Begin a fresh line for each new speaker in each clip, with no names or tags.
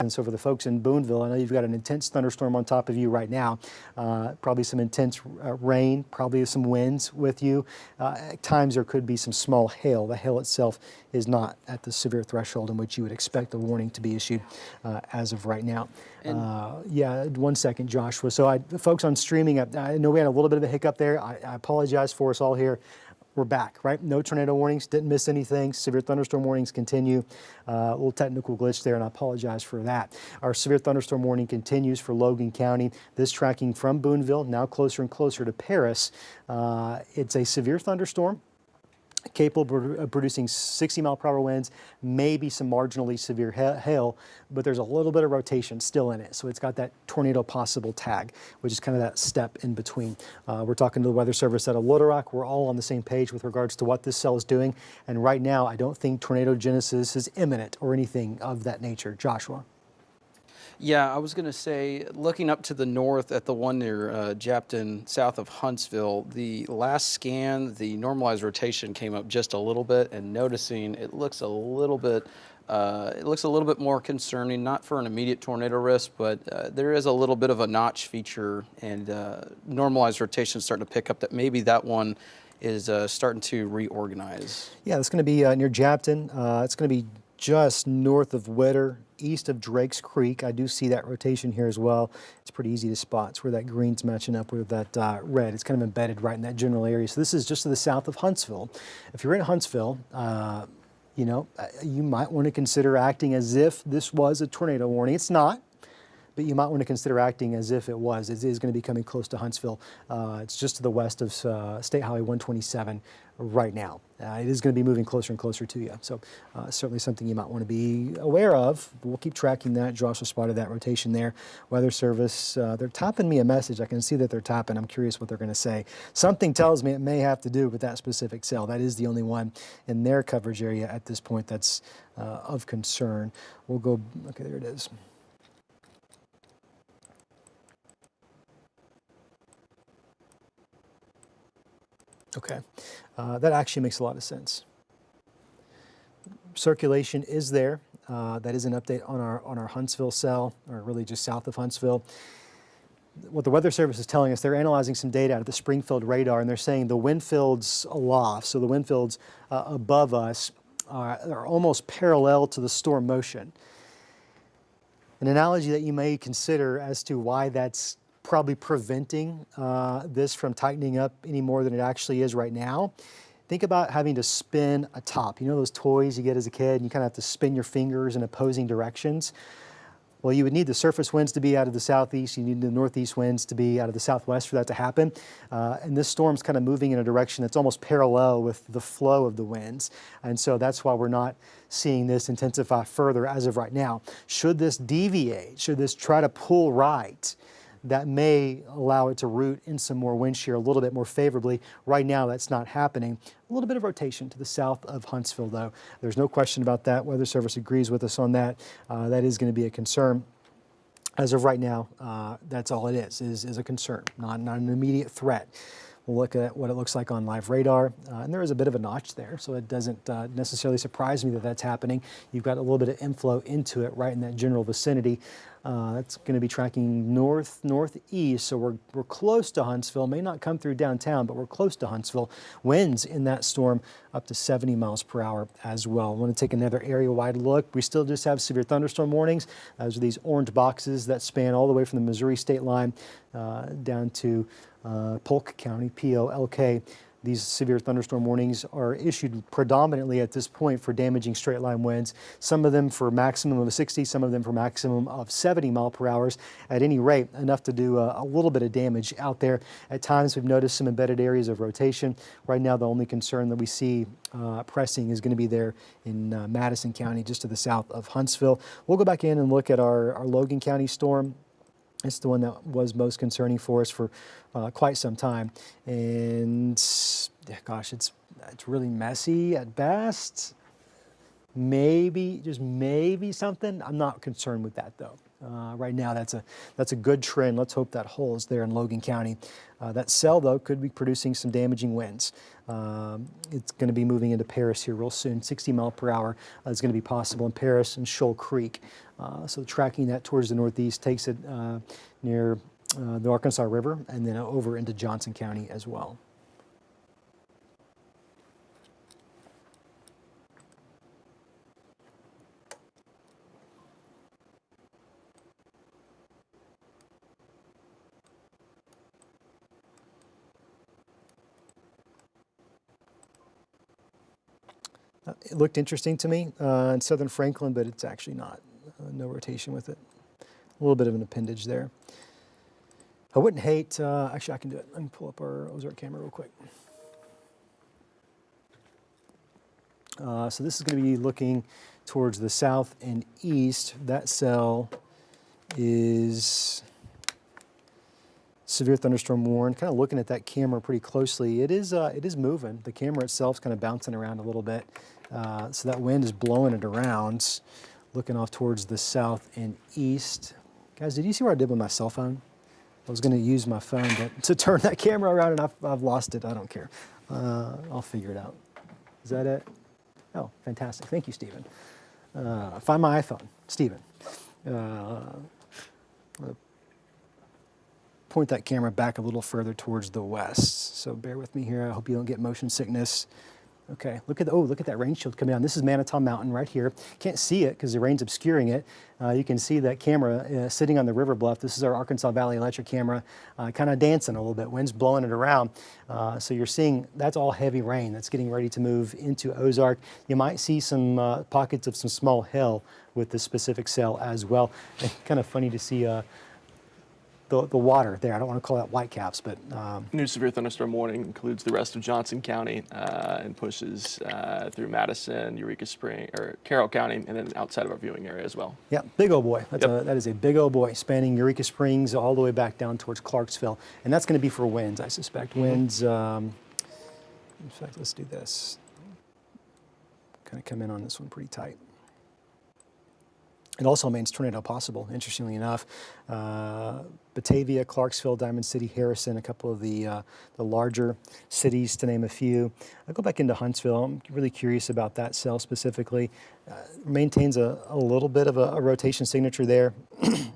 And so for the folks in Booneville, I know you've got an intense thunderstorm on top of you right now. Probably some intense rain, probably some winds with you. At times there could be some small hail. The hail itself is not at the severe threshold in which you would expect a warning to be issued as of right now. Yeah, 1 second, Joshua. So folks on streaming, I know we had a little bit of a hiccup there. I apologize for us all here. We're back, right? No tornado warnings, didn't miss anything. Severe thunderstorm warnings continue. A little technical glitch there, and I apologize for that. Our severe thunderstorm warning continues for Logan County. This tracking from Booneville, now closer and closer to Paris. It's a severe thunderstorm, capable of producing 60-mile-per-hour winds, maybe some marginally severe hail, but there's a little bit of rotation still in it. So it's got that tornado possible tag, which is kind of that step in between. We're talking to the Weather Service out of Little Rock. We're all on the same page with regards to what this cell is doing. And right now, I don't think tornado genesis is imminent or anything of that nature. Joshua.
Yeah, I was going to say, looking up to the north at the one near Japton, south of Huntsville, the last scan, the normalized rotation came up just a little bit, and noticing it looks a little bit more concerning, not for an immediate tornado risk, but there is a little bit of a notch feature, and normalized rotation starting to pick up that maybe that one is starting to reorganize.
Yeah, it's going to be near Japton. It's going to be just north of Witter, east of Drake's Creek. I do see that rotation here as well. It's pretty easy to spot. It's where that green's matching up with that red. It's kind of embedded right in that general area. So this is just to the south of Huntsville. If you're in Huntsville, you know, you might want to consider acting as if this was a tornado warning. It's not, but you might want to consider acting as if it was. It is going to be coming close to Huntsville. It's just to the west of State Highway 127 right now. It is going to be moving closer and closer to you. So certainly something you might want to be aware of. We'll keep tracking that. Joshua spotted that rotation there. Weather Service, they're typing me a message. I can see that they're typing. I'm curious what they're going to say. Something tells me it may have to do with that specific cell. That is the only one in their coverage area at this point that's of concern. We'll go, okay, there it is. Okay, that actually makes a lot of sense. Circulation is there. That is an update on our Huntsville cell, or really just south of Huntsville. What the Weather Service is telling us, they're analyzing some data out of the Springfield radar, and they're saying the wind fields aloft, so the wind fields above us, are almost parallel to the storm motion. An analogy that you may consider as to why that's probably preventing this from tightening up any more than it actually is right now. Think about having to spin a top. You know those toys you get as a kid and you kind of have to spin your fingers in opposing directions? Well, you would need the surface winds to be out of the southeast. You need the northeast winds to be out of the southwest for that to happen. And this storm's kind of moving in a direction that's almost parallel with the flow of the winds. And so that's why we're not seeing this intensify further as of right now. Should this deviate, should this try to pull right, that may allow it to route in some more wind shear a little bit more favorably. Right now, that's not happening. A little bit of rotation to the south of Huntsville, though. There's no question about that. Weather Service agrees with us on that. That is going to be a concern. As of right now, that's all it is a concern, not an immediate threat. We'll look at what it looks like on live radar, and there is a bit of a notch there, so it doesn't necessarily surprise me that that's happening. You've got a little bit of inflow into it right in that general vicinity. That's going to be tracking northeast, so we're close to Huntsville. May not come through downtown, but we're close to Huntsville. Winds in that storm up to 70 miles per hour as well. I want to take another area-wide look. We still just have severe thunderstorm warnings. Those are these orange boxes that span all the way from the Missouri state line down to Polk County, P-O-L-K. These severe thunderstorm warnings are issued predominantly at this point for damaging straight line winds, some of them for maximum of 60, some of them for maximum of 70 mile per hour. At any rate, enough to do a little bit of damage out there. At times we've noticed some embedded areas of rotation. Right now the only concern that we see pressing is going to be there in Madison County, just to the south of Huntsville. We'll go back in and look at our Logan County storm. It's the one that was most concerning for us for quite some time. And gosh, it's really messy at best. Maybe, just maybe something. I'm not concerned with that though. Right now, that's a good trend. Let's hope that holds there in Logan County. That cell, though, could be producing some damaging winds. It's going to be moving into Paris here real soon. 60 mile per hour is going to be possible in Paris and Shoal Creek. So tracking that towards the northeast takes it near the Arkansas River and then over into Johnson County as well. It looked interesting to me in southern Franklin, but it's actually not. No rotation with it. A little bit of an appendage there. I wouldn't hate, actually I can do it. Let me pull up our Ozark camera real quick. So this is going to be looking towards the south and east. That cell is severe thunderstorm warned. Kind of looking at that camera pretty closely. It is moving. The camera itself is kind of bouncing around a little bit. So that wind is blowing it around. Looking off towards the south and east. Guys, did you see what I did with my cell phone? I was going to use my phone to turn that camera around, and I've lost it. I don't care. I'll figure it out. Is that it? Oh, fantastic. Thank you, Stephen. Find my iPhone, Stephen. Point that camera back a little further towards the west. So bear with me here. I hope you don't get motion sickness. Okay, look at that rain shield coming down. This is Manitou Mountain right here. Can't see it because the rain's obscuring it. You can see that camera sitting on the river bluff. This is our Arkansas Valley Electric camera, kind of dancing a little bit. Wind's blowing it around. So you're seeing that's all heavy rain that's getting ready to move into Ozark. You might see some pockets of some small hail with this specific cell as well. And kind of funny to see the water there. I don't want to call that whitecaps, but...
New severe thunderstorm warning includes the rest of Johnson County and pushes through Madison, Eureka Springs, or Carroll County, and then outside of our viewing area as well.
Yeah, big old boy. That is a big old boy, spanning Eureka Springs all the way back down towards Clarksville. And that's going to be for winds, I suspect. Winds, in fact, let's do this. Kind of come in on this one pretty tight. It also means tornado possible, interestingly enough. Batavia, Clarksville, Diamond City, Harrison, a couple of the larger cities, to name a few. I'll go back into Huntsville. I'm really curious about that cell specifically. Maintains a little bit of a rotation signature there,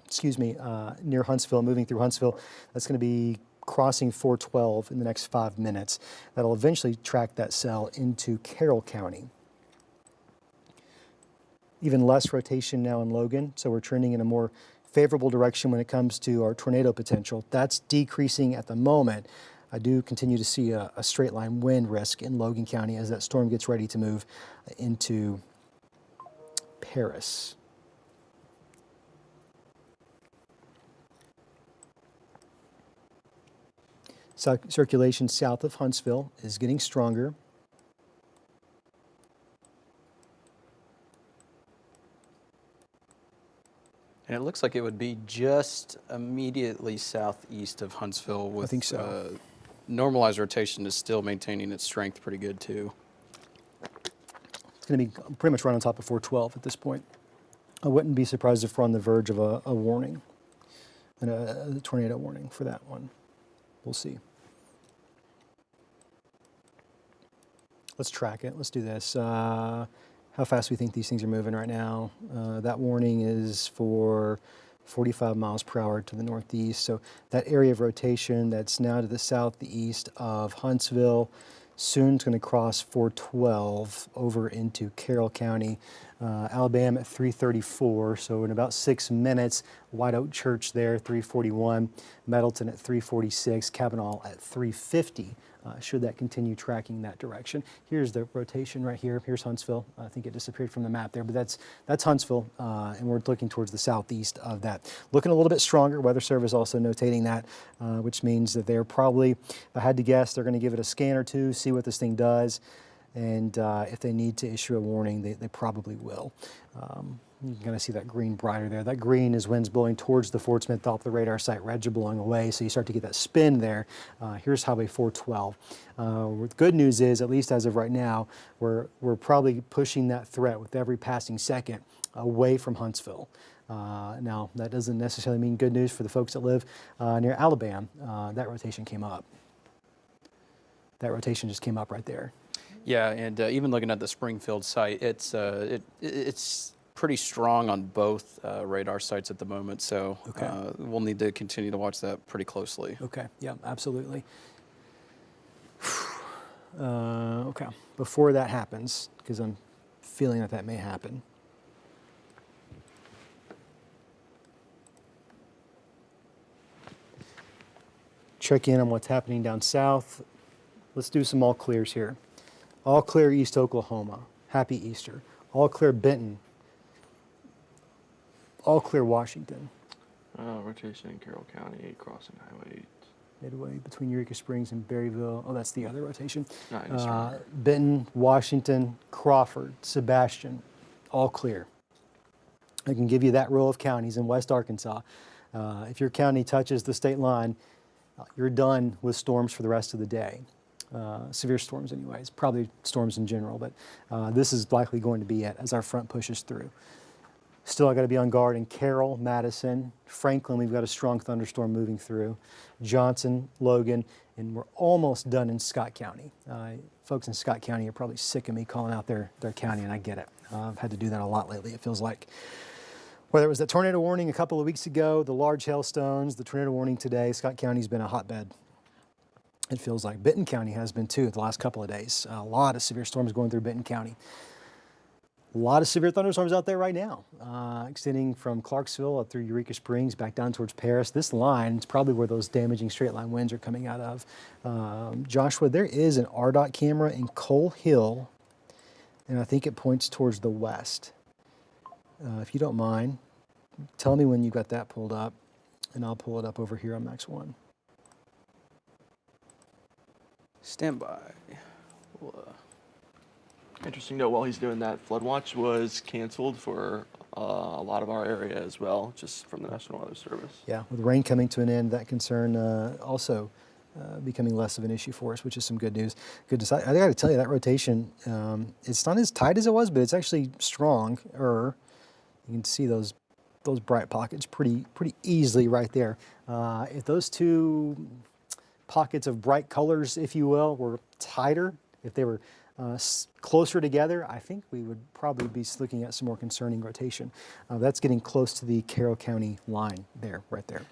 excuse me, near Huntsville, moving through Huntsville. That's going to be crossing 412 in the next 5 minutes. That'll eventually track that cell into Carroll County. Even less rotation now in Logan, so we're trending in a more favorable direction when it comes to our tornado potential. That's decreasing at the moment. I do continue to see a straight line wind risk in Logan County as that storm gets ready to move into Paris. Circulation south of Huntsville is getting stronger.
And it looks like it would be just immediately southeast of Huntsville with,
I think so.
Normalized rotation is still maintaining its strength pretty good too.
It's going to be pretty much right on top of 412 at this point. I wouldn't be surprised if we're on the verge of a warning, and a tornado warning for that one. We'll see. Let's track it. Let's do this. How fast we think these things are moving right now. That warning is for 45 miles per hour to the northeast. So that area of rotation that's now to the southeast of Huntsville, soon it's going to cross 412 over into Carroll County. Alabama at 334, so in about 6 minutes. White Oak Church there, 341. Middleton at 346. Kavanaugh at 350. Should that continue tracking that direction. Here's the rotation right here. Here's Huntsville. I think it disappeared from the map there, but that's Huntsville, and we're looking towards the southeast of that. Looking a little bit stronger. Weather Service also notating that, which means that they're probably, if I had to guess, they're going to give it a scan or two, see what this thing does, and if they need to issue a warning, they probably will. You're going to see that green brighter there. That green is winds blowing towards the Fort Smith off the radar site. Reds are blowing away, so you start to get that spin there. Here's Highway 412. The good news is, at least as of right now, we're probably pushing that threat with every passing second away from Huntsville. Now, that doesn't necessarily mean good news for the folks that live near Alabama. That rotation came up. That rotation just came up right there.
Yeah, and even looking at the Springfield site, it's pretty strong on both radar sites at the moment. So
Okay.
we'll need to continue to watch that pretty closely.
Okay, yeah, absolutely. Okay, before that happens, because I'm feeling that that may happen. Check in on what's happening down south. Let's do some all clears here. All clear East Oklahoma. Happy Easter. All clear Benton. All clear Washington.
Rotation in Carroll County, crossing Highway 8.
Midway between Eureka Springs and Berryville. Oh, that's the other rotation.
Not any stronger.
Benton, Washington, Crawford, Sebastian, all clear. I can give you that row of counties in West Arkansas. If your county touches the state line, you're done with storms for the rest of the day. Severe storms anyways, probably storms in general, but this is likely going to be it as our front pushes through. Still, I got to be on guard in Carroll, Madison, Franklin. We've got a strong thunderstorm moving through. Johnson, Logan, and we're almost done in Scott County. Folks in Scott County are probably sick of me calling out their county, and I get it. I've had to do that a lot lately, it feels like. Whether it was the tornado warning a couple of weeks ago, the large hailstones, the tornado warning today, Scott County's been a hotbed. It feels like Benton County has been too the last couple of days. A lot of severe storms going through Benton County. A lot of severe thunderstorms out there right now, extending from Clarksville up through Eureka Springs back down towards Paris. This line is probably where those damaging straight line winds are coming out of. Joshua, there is an RDOT camera in Coal Hill, and I think it points towards the west. If you don't mind, tell me when you got that pulled up, and I'll pull it up over here on Max 1.
Stand by.
Interesting note, while he's doing that, flood watch was canceled for a lot of our area as well, just from the National Weather Service.
Yeah, with rain coming to an end, that concern also becoming less of an issue for us, which is some good news. Good to, I got to tell you, that rotation, it's not as tight as it was, but it's actually stronger. You can see those bright pockets pretty easily right there. If those two pockets of bright colors, if you will, were tighter, if they were closer together, I think we would probably be looking at some more concerning rotation. That's getting close to the Carroll County line there, right there.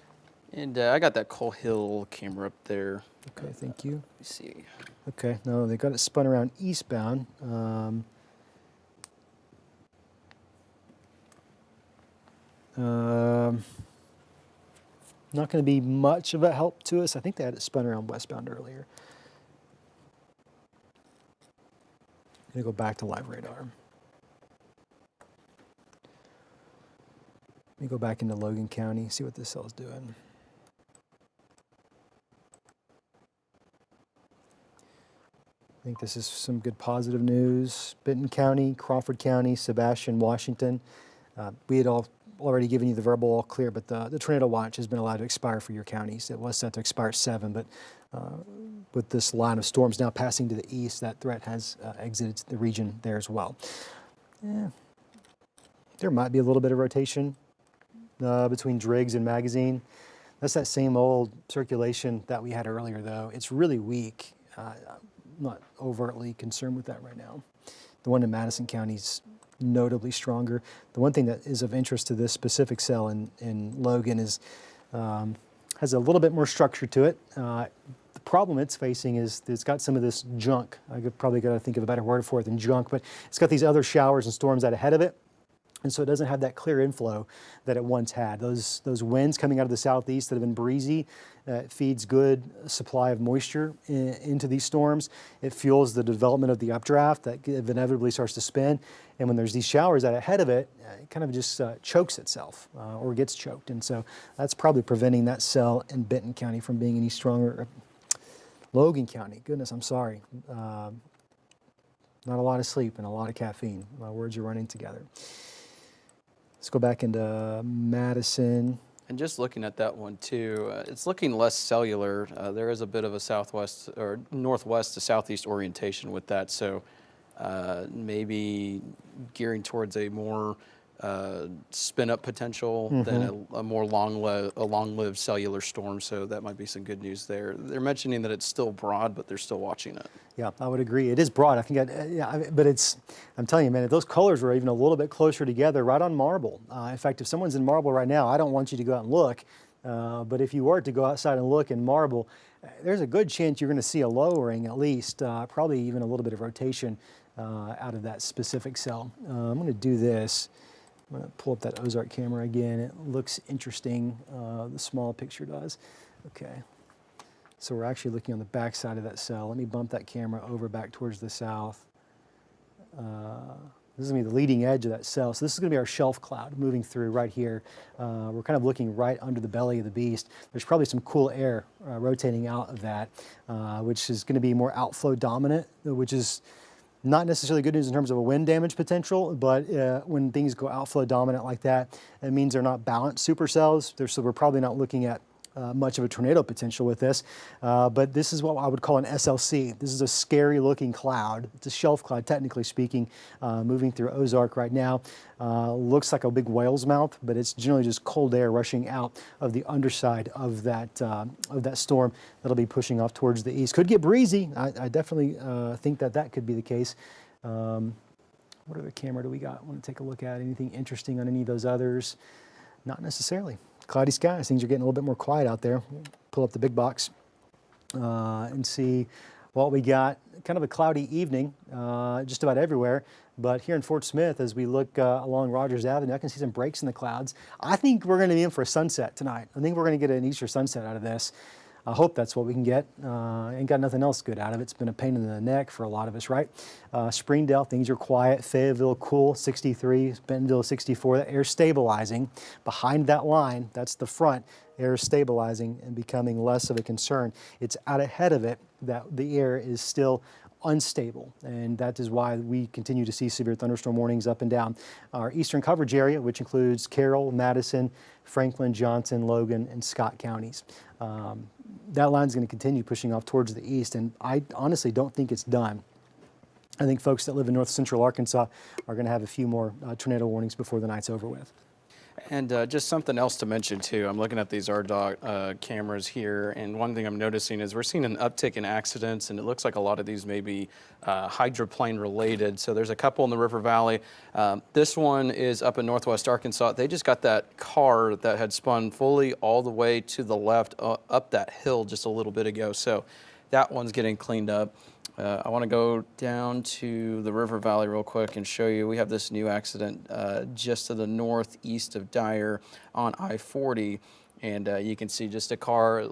And I got that Coal Hill camera up there.
Okay, thank you.
Let me see.
Okay, no, they got it spun around eastbound. Not going to be much of a help to us. I think they had it spun around westbound earlier. I'm going to go back to live radar. Let me go back into Logan County, see what this cell's doing. I think this is some good positive news. Benton County, Crawford County, Sebastian, Washington. We had already given you the verbal all clear, but the tornado watch has been allowed to expire for your counties. It was set to expire at 7, but with this line of storms now passing to the east, that threat has exited the region there as well. Yeah. There might be a little bit of rotation between Driggs and Magazine. That's that same old circulation that we had earlier, though. It's really weak. I'm not overtly concerned with that right now. The one in Madison County is notably stronger. The one thing that is of interest to this specific cell in Logan is has a little bit more structure to it. The problem it's facing is it's got some of this junk. I could probably got to think of a better word for it than junk, but it's got these other showers and storms out ahead of it. And so it doesn't have that clear inflow that it once had. Those winds coming out of the southeast that have been breezy, it feeds good supply of moisture into these storms. It fuels the development of the updraft that inevitably starts to spin. And when there's these showers out ahead of it, it kind of just chokes itself or gets choked. And so that's probably preventing that cell in Benton County from being any stronger. Logan County, goodness, I'm sorry. Not a lot of sleep and a lot of caffeine. My words are running together. Let's go back into Madison.
And just looking at that one too, it's looking less cellular. There is a bit of a southwest or northwest to southeast orientation with that, so maybe gearing towards a more spin up potential than a more long-lived cellular storm. So that might be some good news there. They're mentioning that it's still broad, but they're still watching it.
Yeah, I would agree. It is broad. I think, but I'm telling you, man, if those colors were even a little bit closer together, right on Marble. In fact, if someone's in Marble right now, I don't want you to go out and look. But if you were to go outside and look in Marble, there's a good chance you're going to see a lowering, at least, probably even a little bit of rotation out of that specific cell. I'm going to do this. I'm going to pull up that Ozark camera again. It looks interesting. The small picture does. Okay. So we're actually looking on the back side of that cell. Let me bump that camera over back towards the south. This is going to be the leading edge of that cell. So this is going to be our shelf cloud moving through right here. We're kind of looking right under the belly of the beast. There's probably some cool air rotating out of that, which is going to be more outflow dominant, which is not necessarily good news in terms of a wind damage potential, but when things go outflow dominant like that, it means they're not balanced supercells. So we're probably not looking at much of a tornado potential with this, but this is what I would call an SLC. This is a scary looking cloud. It's a shelf cloud, technically speaking, moving through Ozark right now. Looks like a big whale's mouth, but it's generally just cold air rushing out of the underside of that storm that'll be pushing off towards the east. Could get breezy. I definitely think that could be the case. What other camera do we got? Want to take a look at anything interesting on any of those others? Not necessarily. Cloudy skies, things are getting a little bit more quiet out there. Pull up the big box and see what we got. Kind of a cloudy evening just about everywhere, but here in Fort Smith, as we look along Rogers Avenue, I can see some breaks in the clouds. I think we're going to be in for a sunset tonight. I think we're going to get an Easter sunset out of this. I hope that's what we can get. Ain't got nothing else good out of it. It's been a pain in the neck for a lot of us, right? Springdale, things are quiet. Fayetteville, cool, 63. Bentonville, 64. The air's stabilizing. Behind that line, that's the front, air is stabilizing and becoming less of a concern. It's out ahead of it that the air is still unstable, and that is why we continue to see severe thunderstorm warnings up and down our eastern coverage area, which includes Carroll, Madison, Franklin, Johnson, Logan, and Scott counties. That line's going to continue pushing off towards the east, and I honestly don't think it's done. I think folks that live in north central Arkansas are going to have a few more tornado warnings before the night's over with.
And just something else to mention too, I'm looking at these RDOT cameras here, and one thing I'm noticing is we're seeing an uptick in accidents, and it looks like a lot of these may be hydroplane related. So there's a couple in the River Valley. This one is up in northwest Arkansas. They just got that car that had spun fully all the way to the left up that hill just a little bit ago. So that one's getting cleaned up. I want to go down to the River Valley real quick and show you. We have this new accident just to the northeast of Dyer on I-40, and you can see just a car.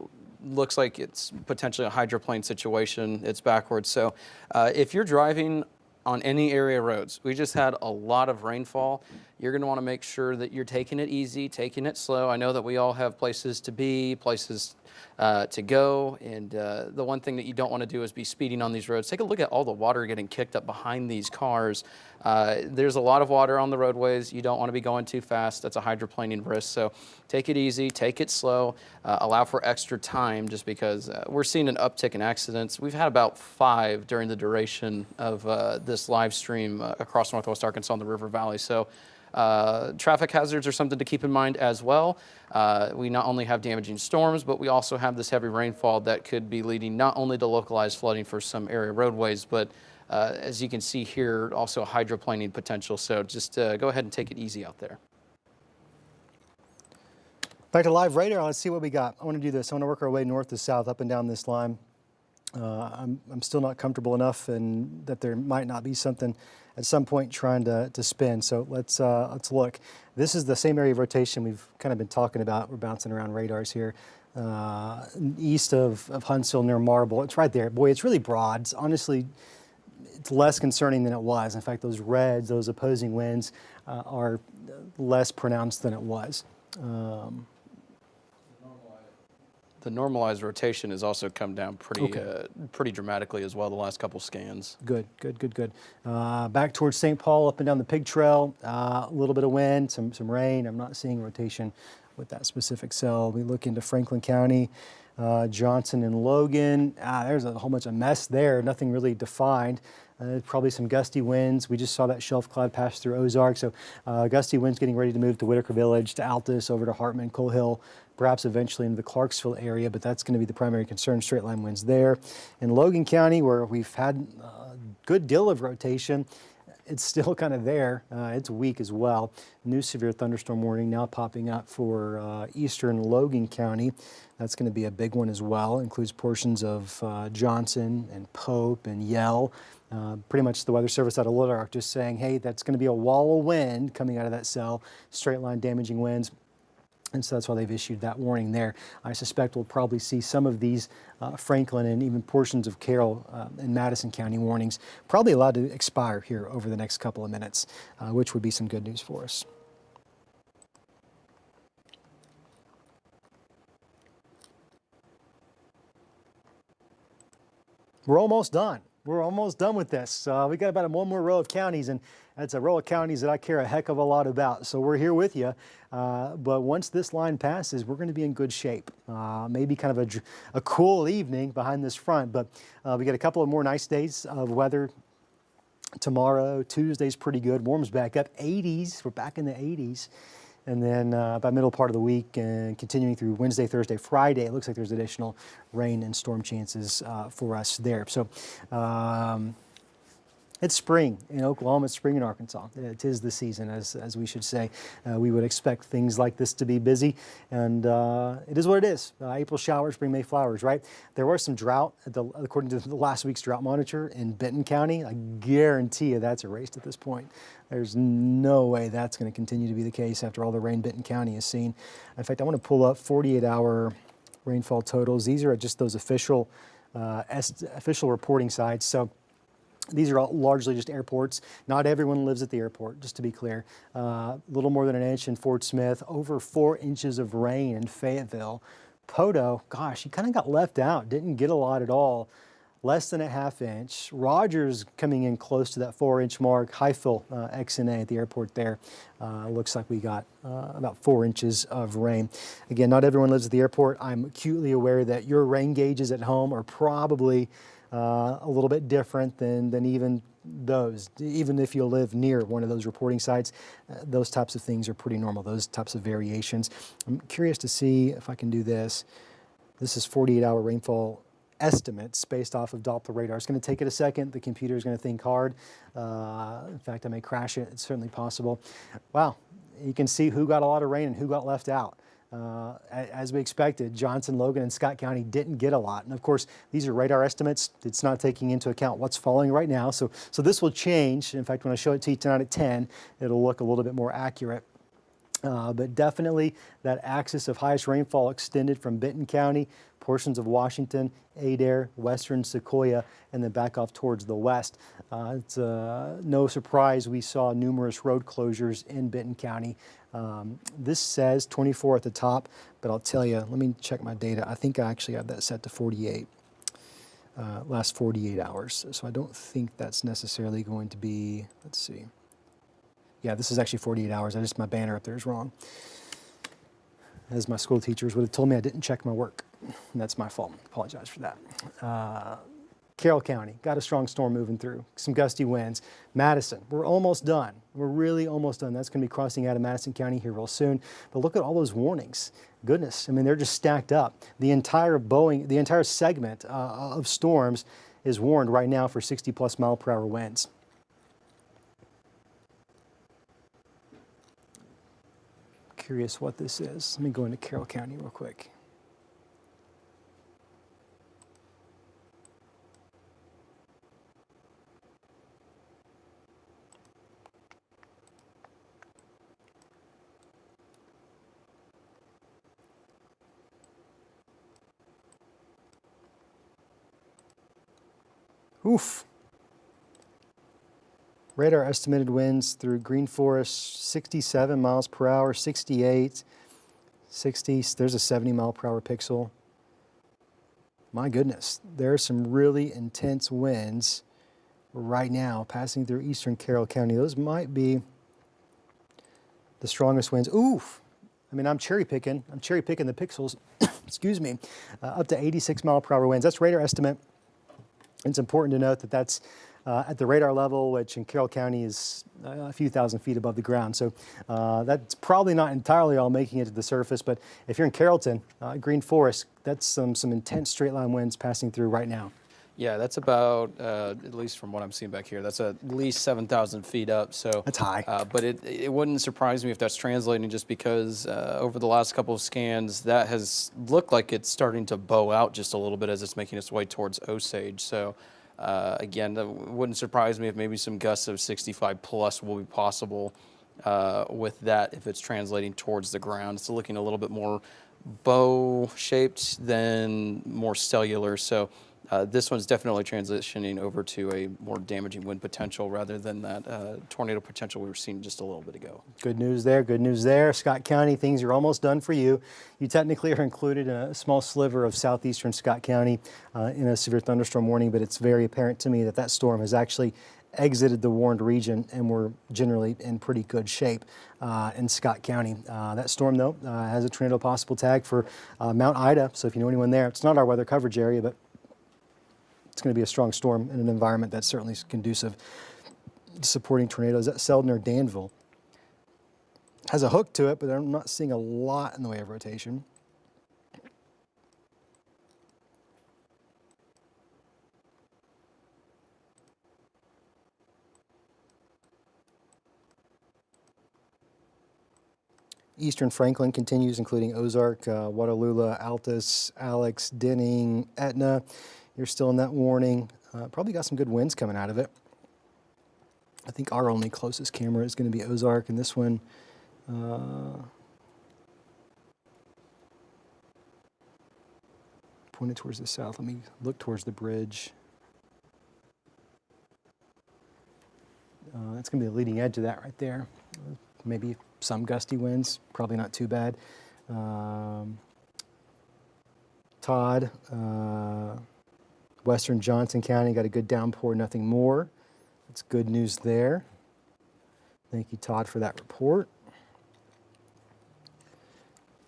Looks like it's potentially a hydroplane situation. It's backwards. So if you're driving on any area roads, we just had a lot of rainfall. You're going to want to make sure that you're taking it easy, taking it slow. I know that we all have places to be, places to go, and the one thing that you don't want to do is be speeding on these roads. Take a look at all the water getting kicked up behind these cars. There's a lot of water on the roadways. You don't want to be going too fast. That's a hydroplaning risk. So take it easy, take it slow, allow for extra time, just because we're seeing an uptick in accidents. We've had about 5 during the duration of this live stream across northwest Arkansas and the River Valley. So traffic hazards are something to keep in mind as well. We not only have damaging storms, but we also have this heavy rainfall that could be leading not only to localized flooding for some area roadways, but as you can see here, also hydroplaning potential. So just go ahead and take it easy out there.
Back to live radar, let's see what we got. I want to do this. I want to work our way north to south, up and down this line. I'm still not comfortable enough and that there might not be something at some point trying to spin. So let's look. This is the same area of rotation we've kind of been talking about. We're bouncing around radars here. East of Huntsville near Marble. It's right there. Boy, it's really broad. It's honestly, it's less concerning than it was. In fact, those reds, those opposing winds are less pronounced than it was.
The normalized rotation has also come down pretty dramatically as well the last couple scans.
Good. Back towards St. Paul, up and down the Pig Trail, a little bit of wind, some rain. I'm not seeing rotation with that specific cell. We look into Franklin County. Johnson and Logan, there's a whole bunch of mess there, nothing really defined. Probably some gusty winds. We just saw that shelf cloud pass through Ozark, so gusty winds getting ready to move to Whitaker Village, to Altus, over to Hartman, Coal Hill, perhaps eventually into the Clarksville area, but that's going to be the primary concern, straight line winds there. In Logan County, where we've had a good deal of rotation, it's still kind of there. It's weak as well. New severe thunderstorm warning now popping up for eastern Logan County. That's going to be a big one as well. Includes portions of Johnson and Pope and Yell. Pretty much the Weather Service out of Little Rock just saying, hey, that's going to be a wall of wind coming out of that cell, straight line damaging winds. And so that's why they've issued that warning there. I suspect we'll probably see some of these Franklin and even portions of Carroll and Madison County warnings probably allowed to expire here over the next couple of minutes, which would be some good news for us. We're almost done. We're almost done with this. We got about one more row of counties, and that's a row of counties that I care a heck of a lot about. So we're here with you. But once this line passes, we're going to be in good shape. Maybe kind of a cool evening behind this front, but we got a couple of more nice days of weather tomorrow. Tuesday's pretty good. Warms back up. 80s. We're back in the 80s. And then by middle part of the week and continuing through Wednesday, Thursday, Friday, it looks like there's additional rain and storm chances for us there. So it's spring in Oklahoma, it's spring in Arkansas. It is the season, as we should say. We would expect things like this to be busy, and it is what it is. April showers bring May flowers, right? There was some drought, according to the last week's drought monitor in Benton County. I guarantee you that's erased at this point. There's no way that's going to continue to be the case after all the rain Benton County has seen. In fact, I want to pull up 48-hour rainfall totals. These are just those official reporting sites. So these are all largely just airports. Not everyone lives at the airport, just to be clear. A little more than an inch in Fort Smith, over 4 inches of rain in Fayetteville. Poto, gosh, he kind of got left out, didn't get a lot at all. Less than a ½ inch. Rogers coming in close to that 4-inch mark. Highfill, XNA at the airport there. Looks like we got about 4 inches of rain. Again, not everyone lives at the airport. I'm acutely aware that your rain gauges at home are probably a little bit different than even those. Even if you live near one of those reporting sites, those types of things are pretty normal, those types of variations. I'm curious to see if I can do this. This is 48-hour rainfall estimates based off of Doppler radar. It's going to take it a second. The computer is going to think hard. In fact, I may crash it. It's certainly possible. Wow, you can see who got a lot of rain and who got left out. As we expected, Johnson, Logan, and Scott County didn't get a lot. And of course, these are radar estimates. It's not taking into account what's falling right now. So this will change. In fact, when I show it to you tonight at 10, it'll look a little bit more accurate. But definitely that axis of highest rainfall extended from Benton County, portions of Washington, Adair, western Sequoia, and then back off towards the west. It's no surprise we saw numerous road closures in Benton County. This says 24 at the top, but I'll tell you, let me check my data. I think I actually have that set to 48, last 48 hours. So I don't think that's necessarily going to be, let's see. Yeah, this is actually 48 hours. My banner up there is wrong. As my school teachers would have told me, I didn't check my work. And that's my fault. Apologize for that. Carroll County, got a strong storm moving through. Some gusty winds. Madison, we're almost done. We're really almost done. That's going to be crossing out of Madison County here real soon. But look at all those warnings. Goodness, I mean, they're just stacked up. The entire segment of storms is warned right now for 60+ mile-per-hour winds. Curious what this is. Let me go into Carroll County real quick. Oof. Radar estimated winds through Green Forest, 67 miles per hour, 68, 60, there's a 70 mile per hour pixel. My goodness, there are some really intense winds right now passing through eastern Carroll County. Those might be the strongest winds. Oof, I mean, I'm cherry picking the pixels, excuse me, up to 86 mile per hour winds. That's radar estimate. It's important to note that that's at the radar level, which in Carroll County is a few thousand feet above the ground. So that's probably not entirely all making it to the surface, but if you're in Carrollton, Green Forest, that's some intense straight line winds passing through right now.
Yeah, that's about, at least from what I'm seeing back here, that's at least 7,000 feet up. So
That's high.
But it wouldn't surprise me if that's translating, just because over the last couple of scans, that has looked like it's starting to bow out just a little bit as it's making its way towards Osage. So again, that wouldn't surprise me if maybe some gusts of 65 plus will be possible with that if it's translating towards the ground. It's looking a little bit more bow shaped than more cellular. So this one's definitely transitioning over to a more damaging wind potential rather than that tornado potential we were seeing just a little bit ago.
Good news there, good news there. Scott County, things are almost done for you. You technically are included in a small sliver of southeastern Scott County in a severe thunderstorm warning, but it's very apparent to me that that storm has actually exited the warned region, and we're generally in pretty good shape in Scott County. That storm, though, has a tornado possible tag for Mount Ida, so if you know anyone there, it's not our weather coverage area, but it's going to be a strong storm in an environment that's certainly conducive to supporting tornadoes. At Selden or Danville has a hook to it, but I'm not seeing a lot in the way of rotation. Eastern Franklin continues, including Ozark, Watalula, Altus, Alex, Denning, Etna. You're still in that warning. Probably got some good winds coming out of it. I think our only closest camera is going to be Ozark, and this one pointed towards the south. Let me look towards the bridge. That's going to be the leading edge of that right there. Maybe some gusty winds, probably not too bad. Todd, Western Johnson County got a good downpour, nothing more. That's good news there. Thank you, Todd, for that report.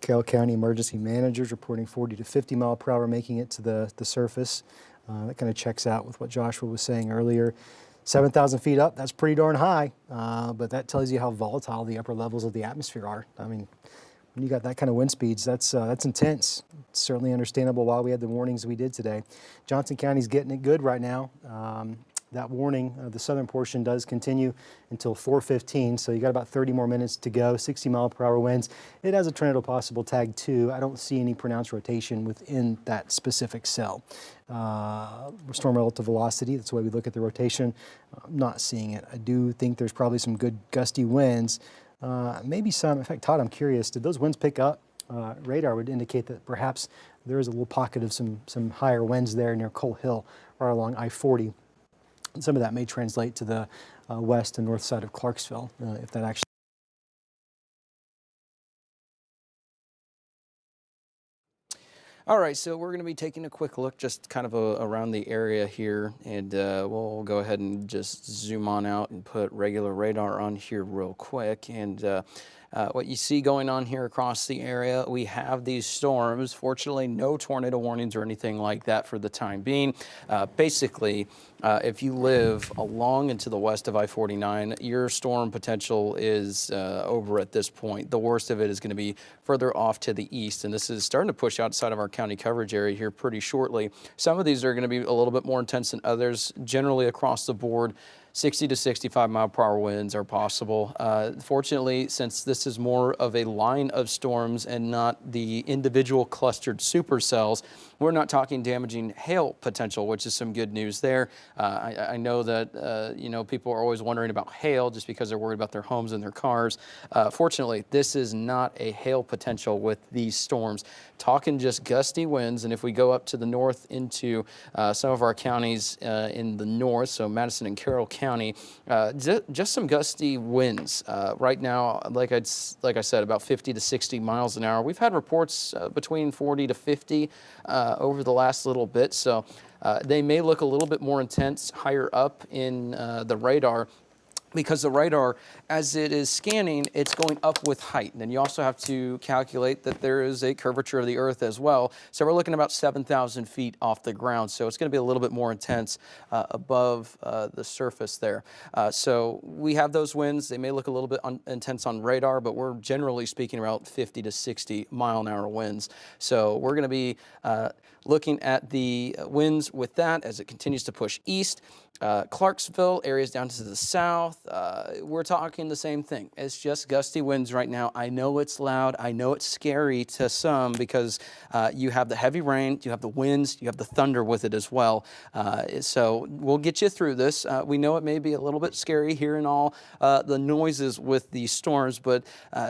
Carroll County emergency managers reporting 40 to 50 mile per hour making it to the surface. That kind of checks out with what Joshua was saying earlier. 7,000 feet up, that's pretty darn high, but that tells you how volatile the upper levels of the atmosphere are. I mean, when you got that kind of wind speeds, that's intense. It's certainly understandable why we had the warnings we did today. Johnson County's getting it good right now. That warning, the southern portion does continue until 4:15, so you got about 30 more minutes to go. 60 mile per hour winds. It has a tornado possible tag too. I don't see any pronounced rotation within that specific cell. Storm relative velocity, that's the way we look at the rotation. I'm not seeing it. I do think there's probably some good gusty winds. Maybe some, in fact, Todd, I'm curious, did those winds pick up? Radar would indicate that perhaps there is a little pocket of some higher winds there near Coal Hill or along I-40. And some of that may translate to the west and north side of Clarksville, if that actually.
All right, so we're going to be taking a quick look just kind of around the area here, and we'll go ahead and just zoom on out and put regular radar on here real quick. And what you see going on here across the area, we have these storms. Fortunately, no tornado warnings or anything like that for the time being. Basically, if you live along and to the west of I-49, your storm potential is over at this point. The worst of it is going to be further off to the east, and this is starting to push outside of our county coverage area here pretty shortly. Some of these are going to be a little bit more intense than others. Generally across the board, 60 to 65 mile per hour winds are possible. Fortunately, since this is more of a line of storms and not the individual clustered supercells, we're not talking damaging hail potential, which is some good news there. I know that people are always wondering about hail just because they're worried about their homes and their cars. Fortunately, this is not a hail potential with these storms. Talking just gusty winds, and if we go up to the north into some of our counties in the north, so Madison and Carroll County, just some gusty winds. Right now, like I said, about 50 to 60 miles an hour. We've had reports between 40 to 50 over the last little bit, so they may look a little bit more intense higher up in the radar. because the radar, as it is scanning, it's going up with height. And then you also have to calculate that there is a curvature of the Earth as well. So we're looking about 7,000 feet off the ground. So it's going to be a little bit more intense above the surface there. So we have those winds. They may look a little bit intense on radar, but we're generally speaking about 50 to 60 mile-an-hour winds. So we're going to be looking at the winds with that as it continues to push east. Clarksville, areas down to the south, we're talking the same thing. It's just gusty winds right now. I know it's loud. I know it's scary to some because you have the heavy rain, you have the winds, you have the thunder with it as well. So we'll get you through this. We know it may be a little bit scary hearing all the noises with these storms, but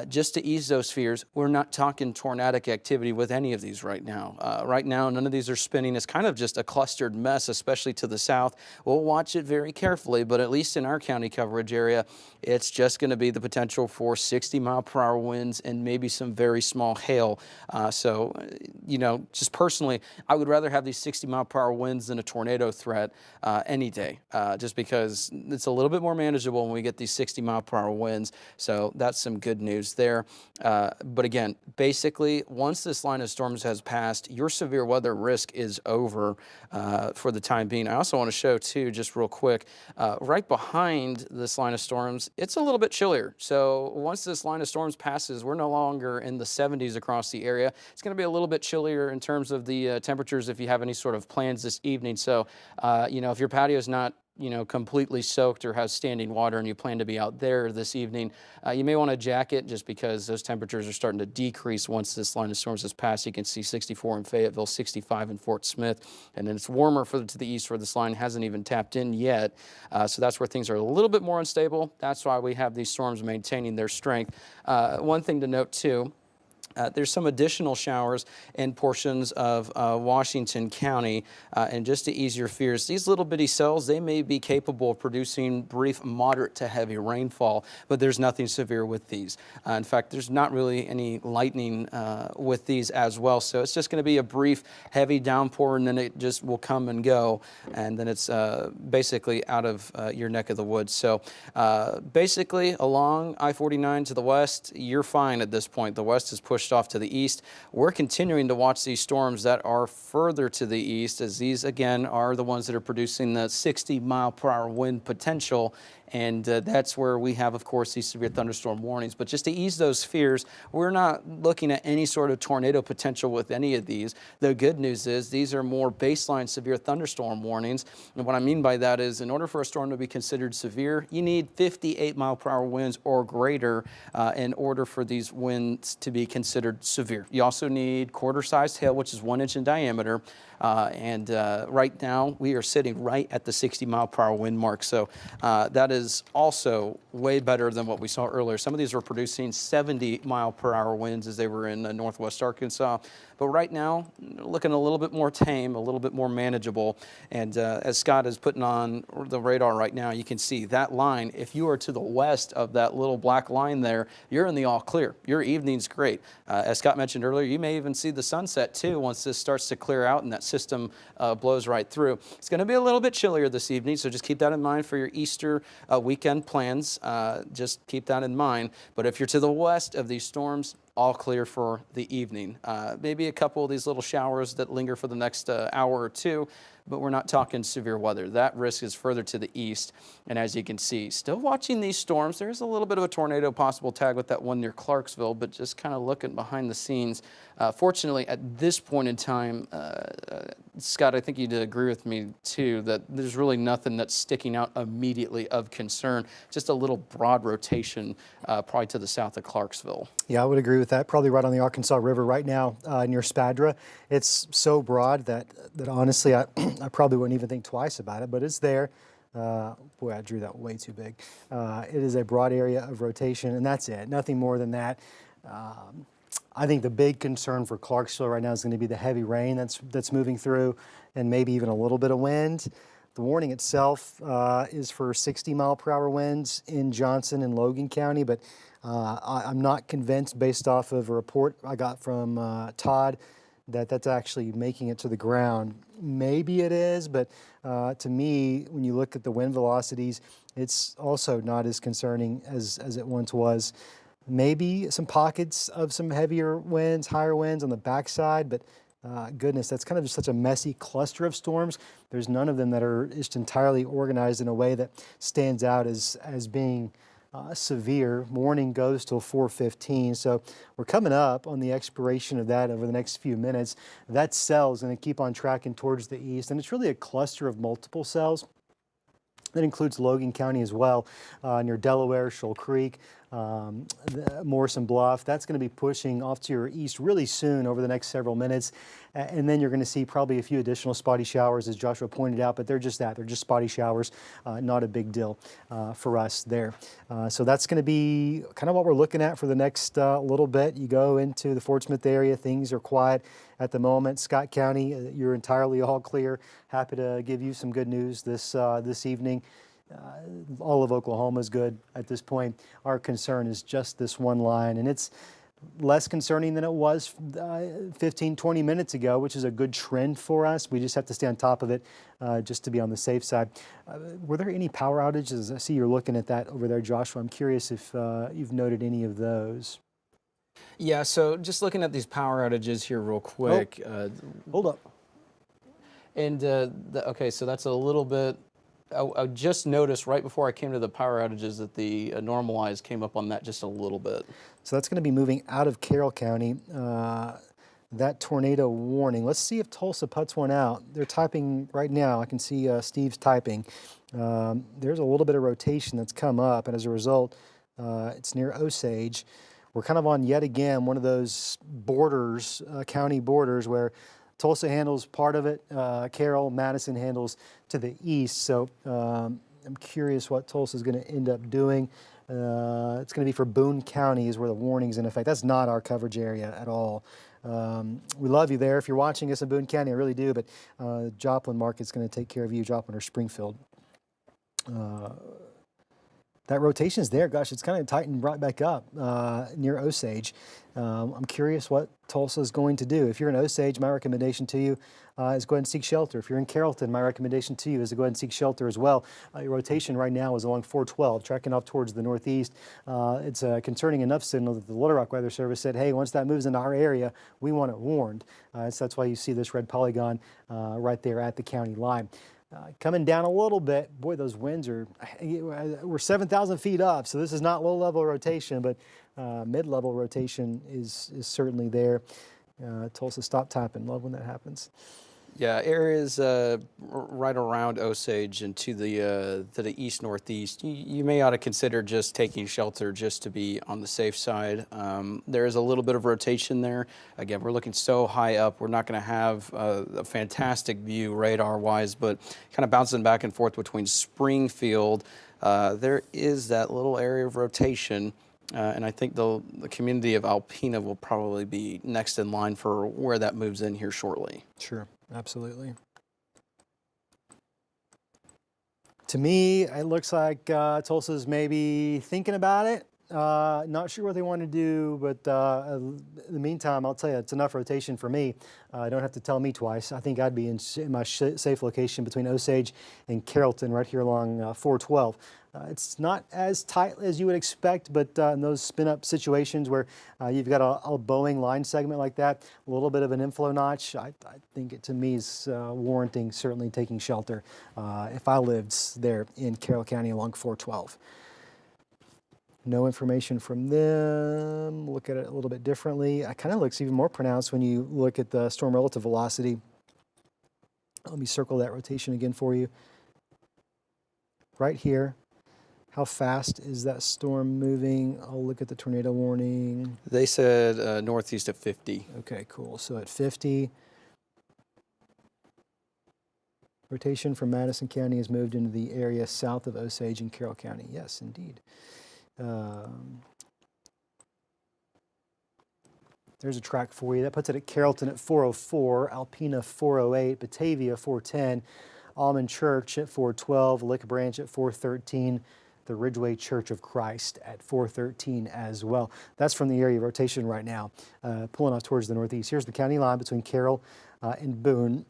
just to ease those fears, we're not talking tornadic activity with any of these right now. Right now, none of these are spinning. It's kind of just a clustered mess, especially to the south. We'll watch it very carefully, but at least in our county coverage area, it's just going to be the potential for 60-mile-per-hour winds and maybe some very small hail. So, you know, just personally, I would rather have these 60-mile-per-hour winds than a tornado threat any day, just because it's a little bit more manageable when we get these 60-mile-per-hour winds. So that's some good news there. But again, basically, once this line of storms has passed, your severe weather risk is over for the time being. I also want to show, too, just real quick, right behind this line of storms, it's a little bit chillier. So once this line of storms passes, we're no longer in the 70s across the area. It's going to be a little bit chillier in terms of the temperatures if you have any sort of plans this evening. So, you know, if your patio is not completely soaked or has standing water and you plan to be out there this evening, you may want to jacket just because those temperatures are starting to decrease once this line of storms has passed. You can see 64 in Fayetteville, 65 in Fort Smith, and then it's warmer further to the east where this line hasn't even tapped in yet. So that's where things are a little bit more unstable. That's why we have these storms maintaining their strength. One thing to note too, there's some additional showers in portions of Washington County, and just to ease your fears, these little bitty cells, they may be capable of producing brief moderate to heavy rainfall, but there's nothing severe with these. In fact, there's not really any lightning with these as well, so it's just going to be a brief heavy downpour, and then it just will come and go, and then it's basically out of your neck of the woods. So basically, along I-49 to the west, you're fine at this point. The west is pushed off to the east. We're continuing to watch these storms that are further to the east, as these again are the ones that are producing the 60-mile-per-hour wind potential. And that's where we have, of course, these severe thunderstorm warnings. But just to ease those fears, we're not looking at any sort of tornado potential with any of these. The good news is these are more baseline severe thunderstorm warnings. And what I mean by that is in order for a storm to be considered severe, you need 58-mile-per-hour winds or greater in order for these winds to be considered severe. You also need quarter-sized hail, which is 1 inch in diameter. And right now, we are sitting right at the 60-mile-per-hour wind mark. So that is also way better than what we saw earlier. Some of these were producing 70-mile-per-hour winds as they were in northwest Arkansas. But right now, looking a little bit more tame, a little bit more manageable. And as Scott is putting on the radar right now, you can see that line. If you are to the west of that little black line there, you're in the all clear. Your evening's great. As Scott mentioned earlier, you may even see the sunset too once this starts to clear out and that system blows right through. It's going to be a little bit chillier this evening, so just keep that in mind for your Easter weekend plans. Just keep that in mind. But if you're to the west of these storms, all clear for the evening. Maybe a couple of these little showers that linger for the next hour or two, but we're not talking severe weather. That risk is further to the east. And as you can see, still watching these storms. There's a little bit of a tornado possible tag with that one near Clarksville, but just kind of looking behind the scenes. Fortunately, at this point in time, Scott, I think you'd agree with me too, that there's really nothing that's sticking out immediately of concern. Just a little broad rotation probably to the south of Clarksville.
Yeah, I would agree with that. Probably right on the Arkansas River right now near Spadra. It's so broad that honestly, I probably wouldn't even think twice about it, but it's there. Boy, I drew that way too big. It is a broad area of rotation, and that's it. Nothing more than that. I think the big concern for Clarksville right now is going to be the heavy rain that's moving through, and maybe even a little bit of wind. The warning itself is for 60-mile-per-hour winds in Johnson and Logan County, but I'm not convinced based off of a report I got from Todd that that's actually making it to the ground. Maybe it is, but to me, when you look at the wind velocities, it's also not as concerning as it once was. Maybe some pockets of some heavier winds, higher winds on the backside, but goodness, that's kind of just such a messy cluster of storms. There's none of them that are just entirely organized in a way that stands out as being severe. Warning goes till 4:15, so we're coming up on the expiration of that over the next few minutes. That cell is going to keep on tracking towards the east, and it's really a cluster of multiple cells. That includes Logan County as well, near Delaware, Shoal Creek, Morrison Bluff. That's going to be pushing off to your east really soon over the next several minutes. And then you're going to see probably a few additional spotty showers, as Joshua pointed out, but they're just that. They're just spotty showers, not a big deal for us there. So that's going to be kind of what we're looking at for the next little bit. You go into the Fort Smith area, things are quiet at the moment. Scott County, you're entirely all clear. Happy to give you some good news this evening. All of Oklahoma is good at this point. Our concern is just this one line, and it's less concerning than it was 15, 20 minutes ago, which is a good trend for us. We just have to stay on top of it just to be on the safe side. Were there any power outages? I see you're looking at that over there, Joshua. I'm curious if you've noted any of those.
Yeah, so just looking at these power outages here real quick.
Hold up.
And okay, so that's a little bit. I just noticed right before I came to the power outages that the normalized came up on that just a little bit.
So that's going to be moving out of Carroll County. That tornado warning. Let's see if Tulsa puts one out. They're typing right now. I can see Steve's typing. There's a little bit of rotation that's come up, and as a result, it's near Osage. We're kind of on yet again one of those borders, county borders, where Tulsa handles part of it. Carroll, Madison handles to the east. So I'm curious what Tulsa is going to end up doing. It's going to be for Boone County is where the warning's in effect. That's not our coverage area at all. We love you there. If you're watching us in Boone County, I really do, but Joplin Market's going to take care of you, Joplin or Springfield. That rotation is there. Gosh, it's kind of tightened right back up near Osage. I'm curious what Tulsa is going to do. If you're in Osage, my recommendation to you is go ahead and seek shelter. If you're in Carrollton, my recommendation to you is to go ahead and seek shelter as well. Your rotation right now is along 412, tracking off towards the northeast. It's a concerning enough signal that the Little Rock Weather Service said, hey, once that moves into our area, we want it warned. So that's why you see this red polygon right there at the county line. Coming down a little bit, boy, those winds we're 7,000 feet up, so this is not low-level rotation, but mid-level rotation is certainly there. Tulsa, stop typing. Love when that happens.
Yeah, areas right around Osage and to the east-northeast, you may ought to consider just taking shelter just to be on the safe side. There is a little bit of rotation there. Again, we're looking so high up, we're not going to have a fantastic view radar-wise, but kind of bouncing back and forth between Springfield. There is that little area of rotation. And I think the community of Alpena will probably be next in line for where that moves in here shortly.
Sure, absolutely. To me, it looks like Tulsa's maybe thinking about it. Not sure what they want to do, but in the meantime, I'll tell you, it's enough rotation for me. Don't have to tell me twice. I think I'd be in my safe location between Osage and Carrollton right here along 412. It's not as tight as you would expect, but in those spin-up situations where you've got a Boeing line segment like that, a little bit of an inflow notch, I think it to me is warranting certainly taking shelter if I lived there in Carroll County along 412. No information from them. Look at it a little bit differently. It kind of looks even more pronounced when you look at the storm relative velocity. Let me circle that rotation again for you. Right here. How fast is that storm moving? I'll look at the tornado warning.
They said northeast at 50.
Okay, cool. So at 50, rotation from Madison County has moved into the area south of Osage and Carroll County. Yes, indeed. There's a track for you. That puts it at Carrollton at 404, Alpena 408, Batavia 410, Almond Church at 412, Lick Branch at 413, the Ridgeway Church of Christ at 413 as well. That's from the area of rotation right now, pulling off towards the northeast. Here's the county line between Carroll and Boone.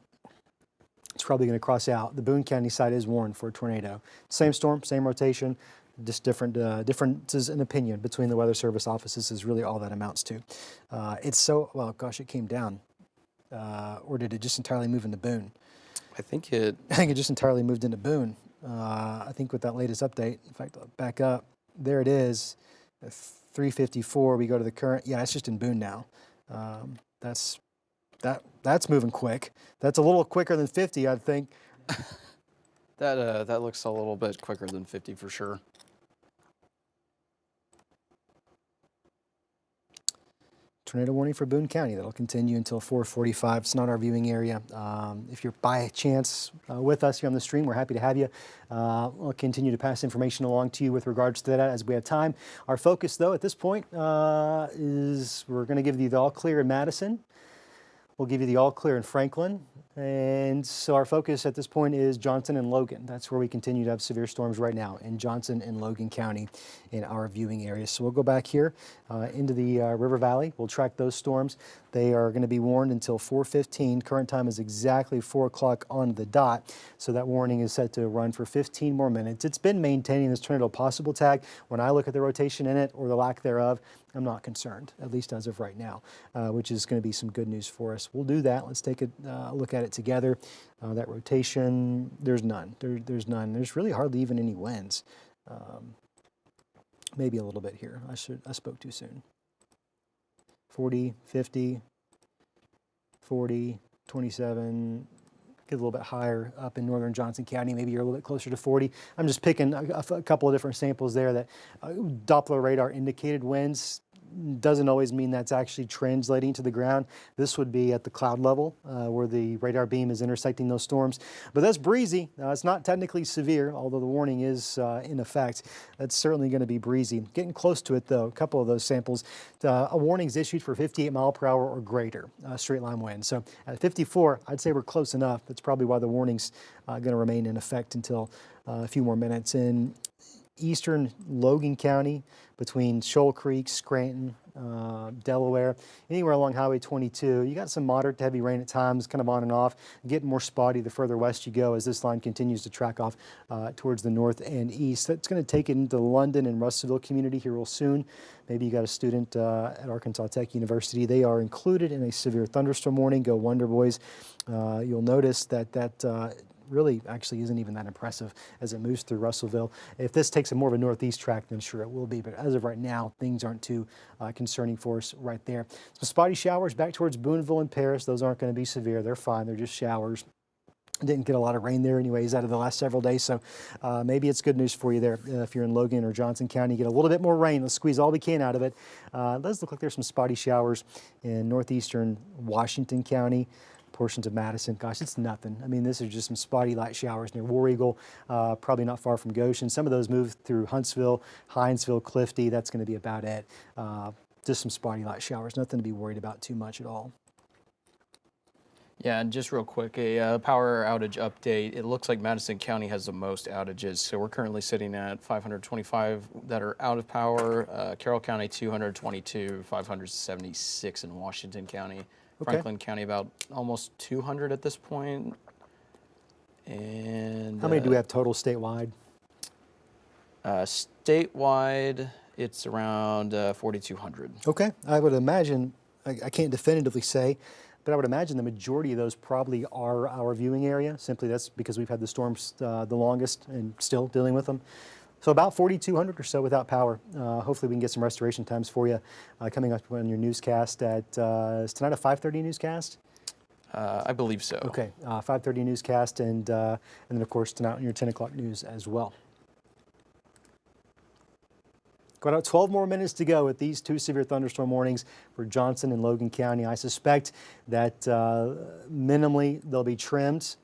It's probably going to cross out. The Boone County side is warned for a tornado. Same storm, same rotation, just different differences in opinion between the Weather Service offices is really all that amounts to. It's so, well, gosh, it came down. Or did it just entirely move into Boone?
I think it
just entirely moved into Boone. I think with that latest update, in fact, I'll back up. There it is, 354. We go to the current. Yeah, it's just in Boone now. That's moving quick. That's a little quicker than 50, I think.
that looks a little bit quicker than 50 for sure.
Tornado warning for Boone County. That'll continue until 4:45. It's not our viewing area. If you're by chance with us here on the stream, we're happy to have you. We'll continue to pass information along to you with regards to that as we have time. Our focus, though, at this point is we're going to give you the all clear in Madison. We'll give you the all clear in Franklin. And so our focus at this point is Johnson and Logan. That's where we continue to have severe storms right now, in Johnson and Logan County in our viewing area. So we'll go back here into the River Valley. We'll track those storms. They are going to be warned until 4:15. Current time is exactly 4 o'clock on the dot. So that warning is set to run for 15 more minutes. It's been maintaining this tornado possible tag. When I look at the rotation in it or the lack thereof, I'm not concerned, at least as of right now, which is going to be some good news for us. We'll do that. Let's take a look at it together. That rotation, there's none. There's none. There's really hardly even any winds. Maybe a little bit here. I spoke too soon. 40, 50, 40, 27, get a little bit higher up in northern Johnson County. Maybe you're a little bit closer to 40. I'm just picking a couple of different samples there that Doppler radar indicated winds. Doesn't always mean that's actually translating to the ground. This would be at the cloud level where the radar beam is intersecting those storms. But that's breezy. It's not technically severe, although the warning is in effect. That's certainly going to be breezy. Getting close to it, though, a couple of those samples. A warning is issued for 58 mile per hour or greater straight line wind. So at 54, I'd say we're close enough. That's probably why the warning's going to remain in effect until a few more minutes. In eastern Logan County, between Shoal Creek, Scranton, Delaware, anywhere along Highway 22. You got some moderate to heavy rain at times, kind of on and off, getting more spotty the further west you go as this line continues to track off towards the north and east. That's going to take it into the London and Russellville community here real soon. Maybe you got a student at Arkansas Tech University. They are included in a severe thunderstorm warning. Go Wonder Boys. You'll notice that really actually isn't even that impressive as it moves through Russellville. If this takes a more of a northeast track, then sure it will be. But as of right now, things aren't too concerning for us right there. Some spotty showers back towards Booneville and Paris. Those aren't going to be severe. They're fine. They're just showers. Didn't get a lot of rain there anyways out of the last several days, so maybe it's good news for you there. If you're in Logan or Johnson County, get a little bit more rain. Let's squeeze all we can out of it. It does look like there's some spotty showers in northeastern Washington County, portions of Madison. Gosh, it's nothing. I mean, this is just some spotty light showers near War Eagle, probably not far from Goshen. Some of those move through Huntsville, Hinesville, Clifty. That's going to be about it. Just some spotty light showers. Nothing to be worried about too much at all.
Yeah, and just real quick, a power outage update. It looks like Madison County has the most outages. So we're currently sitting at 525 that are out of power. Carroll County 222, 576 in Washington County.
Okay.
Franklin County about almost 200 at this point. And
how many do we have total statewide?
Statewide, it's around 4,200.
Okay, I would imagine, I can't definitively say, but I would imagine the majority of those probably are our viewing area. Simply that's because we've had the storms the longest and still dealing with them. So about 4,200 or so without power. Hopefully we can get some restoration times for you coming up on your newscast at, is tonight a 5:30 newscast?
I believe so.
Okay, 5:30 newscast and then of course tonight on your 10 o'clock news as well. Got about 12 more minutes to go with these two severe thunderstorm warnings for Johnson and Logan County. I suspect that minimally they'll be trimmed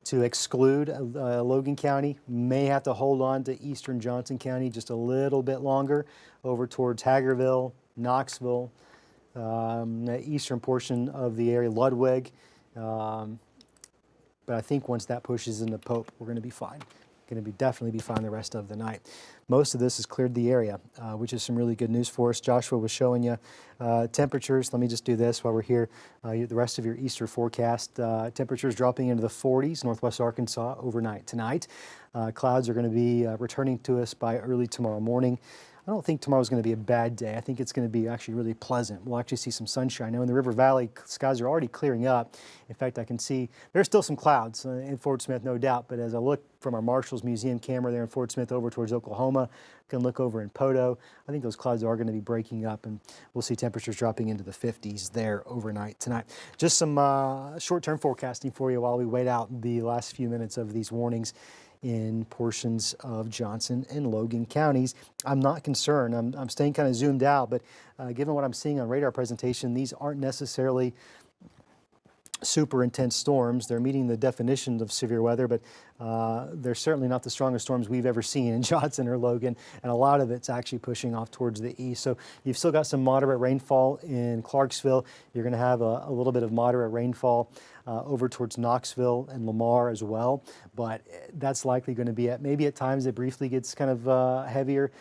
to exclude Logan County. May have to hold on to eastern Johnson County just a little bit longer over towards Hagerville, Knoxville, the eastern portion of the area, Ludwig. But I think once that pushes into Pope, we're going to be fine. Going to definitely be fine the rest of the night. most of this has cleared the area, which is some really good news for us. Joshua was showing you temperatures. Let me just do this while we're here. The rest of your Easter forecast, temperatures dropping into the 40s, northwest Arkansas overnight tonight. Clouds are going to be returning to us by early tomorrow morning. I don't think tomorrow's going to be a bad day. I think it's going to be actually really pleasant. We'll actually see some sunshine. Now in the River Valley, skies are already clearing up. In fact, I can see there's still some clouds in Fort Smith, no doubt. But as I look from our Marshall's Museum camera there in Fort Smith over towards Oklahoma, can look over in Poto, I think those clouds are going to be breaking up, and we'll see temperatures dropping into the 50s there overnight tonight. Just some short-term forecasting for you while we wait out the last few minutes of these warnings in portions of Johnson and Logan counties. I'm not concerned. I'm staying kind of zoomed out, but given what I'm seeing on radar presentation, these aren't necessarily super intense storms. They're meeting the definition of severe weather, but they're certainly not the strongest storms we've ever seen in Johnson or Logan, and a lot of it's actually pushing off towards the east. So you've still got some moderate rainfall in Clarksville. You're going to have a little bit of moderate rainfall over towards Knoxville and Lamar as well, but that's likely going to be maybe at times it briefly gets kind of heavier.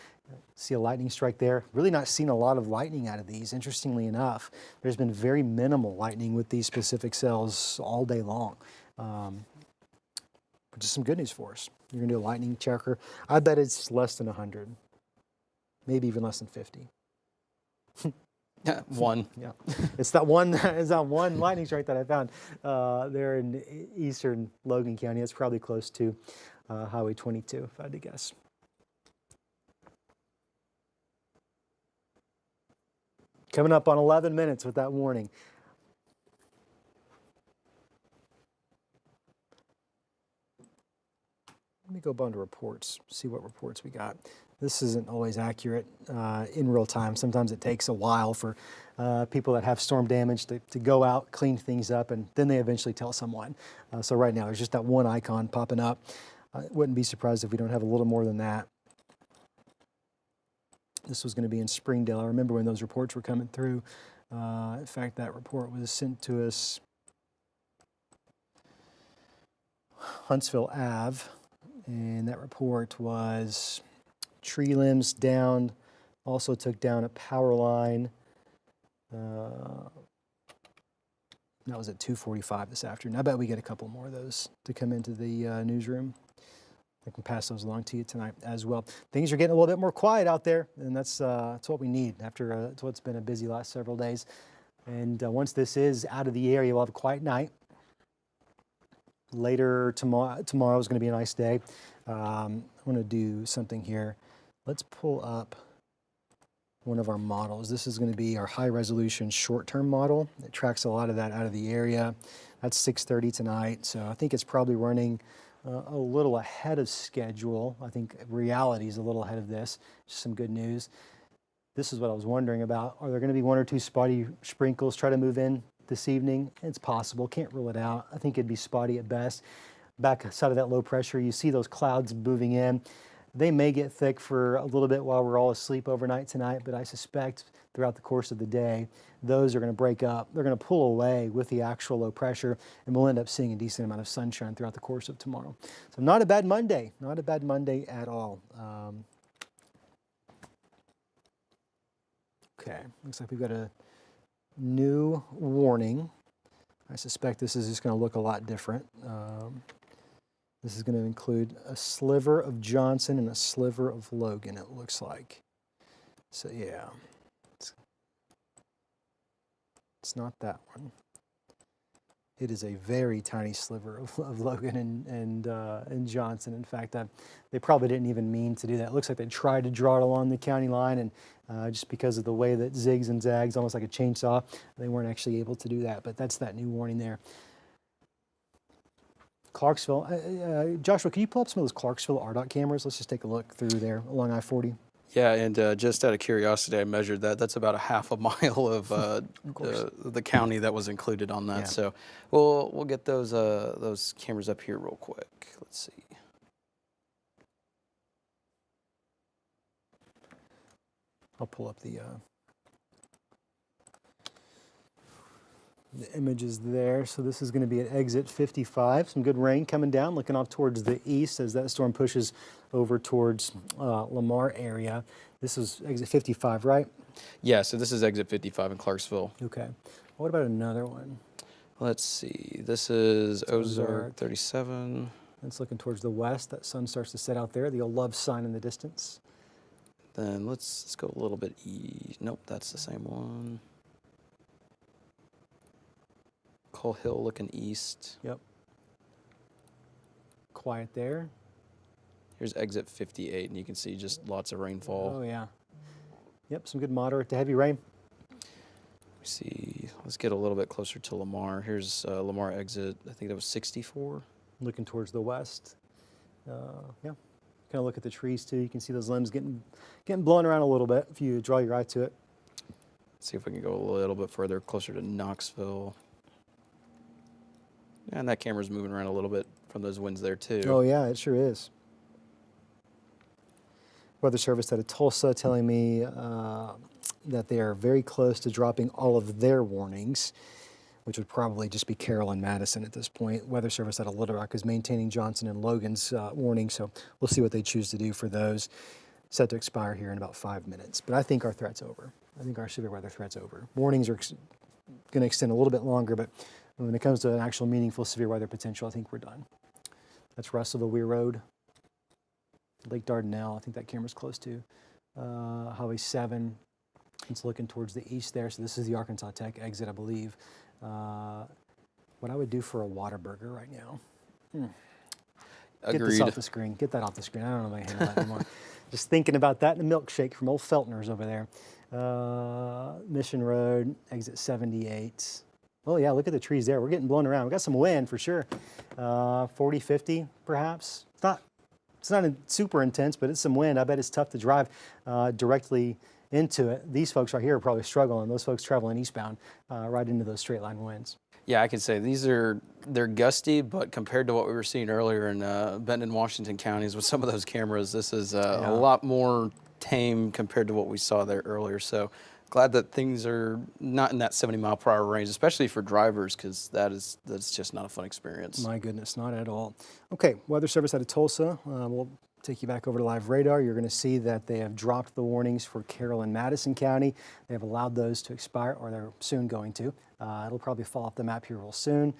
See a lightning strike there. Really not seen a lot of lightning out of these. Interestingly enough, there's been very minimal lightning with these specific cells all day long, which is some good news for us. You're gonna do a lightning checker. I bet it's less than 100, maybe even less than 50.
One.
Yeah, it's that one. It's that one lightning strike that I found there in eastern Logan County. It's probably close to Highway 22, if I had to guess. Coming up on 11 minutes with that warning. Let me go on to reports, see what reports we got. This isn't always accurate in real time. Sometimes it takes a while for people that have storm damage to go out, clean things up, and then they eventually tell someone. So right now, there's just that one icon popping up. I wouldn't be surprised if we don't have a little more than that. This was going to be in Springdale. I remember when those reports were coming through. In fact, that report was sent to us Huntsville Ave, and that report was tree limbs down, also took down a power line. That was at 2:45 this afternoon. I bet we get a couple more of those to come into the newsroom. I can pass those along to you tonight as well. Things are getting a little bit more quiet out there, and that's what we need after what's been a busy last several days. And once this is out of the area, we'll have a quiet night. Later tomorrow is going to be a nice day. I want to do something here. Let's pull up one of our models. This is going to be our high-resolution short-term model. It tracks a lot of that out of the area. That's 6:30 tonight, so I think it's probably running a little ahead of schedule. I think reality is a little ahead of this. Just some good news. This is what I was wondering about. Are there going to be one or two spotty sprinkles try to move in this evening? It's possible. Can't rule it out. I think it'd be spotty at best. Back side of that low pressure, you see those clouds moving in. They may get thick for a little bit while we're all asleep overnight tonight, but I suspect throughout the course of the day, those are going to break up. They're going to pull away with the actual low pressure, and we'll end up seeing a decent amount of sunshine throughout the course of tomorrow. So not a bad Monday, not a bad Monday at all. Okay, looks like we've got a new warning. I suspect this is just going to look a lot different. This is going to include a sliver of Johnson and a sliver of Logan, it looks like. So yeah, it's not that one. It is a very tiny sliver of Logan and Johnson. In fact, they probably didn't even mean to do that. It looks like they tried to draw it along the county line, and just because of the way that zigs and zags, almost like a chainsaw, they weren't actually able to do that. But that's that new warning there. Clarksville, Joshua, can you pull up some of those Clarksville RDOT cameras? Let's just take a look through there along I-40.
Yeah, and just out of curiosity, I measured that. That's about a half a mile of the county that was included on that.
Yeah.
So we'll get those cameras up here real quick. Let's see.
I'll pull up the The image is there. So this is going to be at exit 55. Some good rain coming down, looking off towards the east as that storm pushes over towards Lamar area. This is exit 55, right?
Yeah, so this is exit 55 in Clarksville.
Okay. What about another one?
Let's see. This is Ozark
Ozark.
37.
It's looking towards the west. That sun starts to set out there. The old love sign in the distance.
Then let's go a little bit east. Nope, that's the same one. Coal Hill looking east.
Yep. Quiet there.
Here's exit 58, and you can see just lots of rainfall.
Oh, yeah. Yep, some good moderate to heavy rain.
We see. Let's get a little bit closer to Lamar. Here's Lamar exit. I think that was 64.
Looking towards the west. Yeah. Kind of look at the trees, too. You can see those limbs getting blown around a little bit if you draw your eye to it.
See if we can go a little bit further, closer to Knoxville. And that camera's moving around a little bit from those winds there, too.
Oh, yeah, it sure is. Weather Service out of Tulsa telling me that they are very close to dropping all of their warnings, which would probably just be Carroll and Madison at this point. Weather Service out of Little Rock is maintaining Johnson and Logan's warning, so we'll see what they choose to do for those. Set to expire here in about 5 minutes. But I think our threat's over. I think our severe weather threat's over. Warnings are going to extend a little bit longer, but when it comes to an actual meaningful severe weather potential, I think we're done. That's Russellville Weir Road, Lake Dardanelle. I think that camera's close to Highway 7. It's looking towards the east there. So this is the Arkansas Tech exit, I believe. What I would do for a Whataburger right now.
Agreed.
Get this off the screen. Get that off the screen. I don't know if I can handle that anymore. Just thinking about that and a milkshake from old Feltner's over there. Mission Road, exit 78. Oh yeah, look at the trees there. We're getting blown around. We got some wind for sure. 40, 50 perhaps. It's not super intense, but it's some wind. I bet it's tough to drive directly into it. These folks right here are probably struggling. Those folks traveling eastbound right into those straight line winds.
Yeah, I can say they're gusty, but compared to what we were seeing earlier in Benton and Washington counties with some of those cameras, this is a lot more tame compared to what we saw there earlier. So glad that things are not in that 70-mile-per-hour range, especially for drivers, because that's just not a fun experience.
My goodness, not at all. Okay, Weather Service out of Tulsa. We'll take you back over to live radar. You're going to see that they have dropped the warnings for Carroll and Madison County. They have allowed those to expire, or they're soon going to. It'll probably fall off the map here real soon.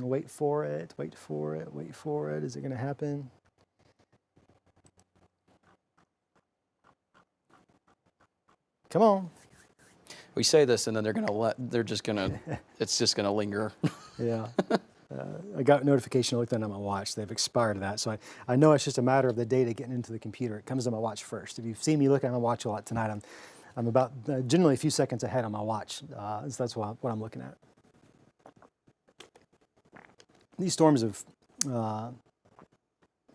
Wait for it, wait for it, wait for it. Is it going to happen? Come on.
We say this, and then it's just gonna linger.
Yeah. I got a notification, I looked at it on my watch. They've expired to that. So I know it's just a matter of the data getting into the computer. It comes to my watch first. If you've seen me look at my watch a lot tonight, I'm about generally a few seconds ahead on my watch. So that's what I'm looking at. These storms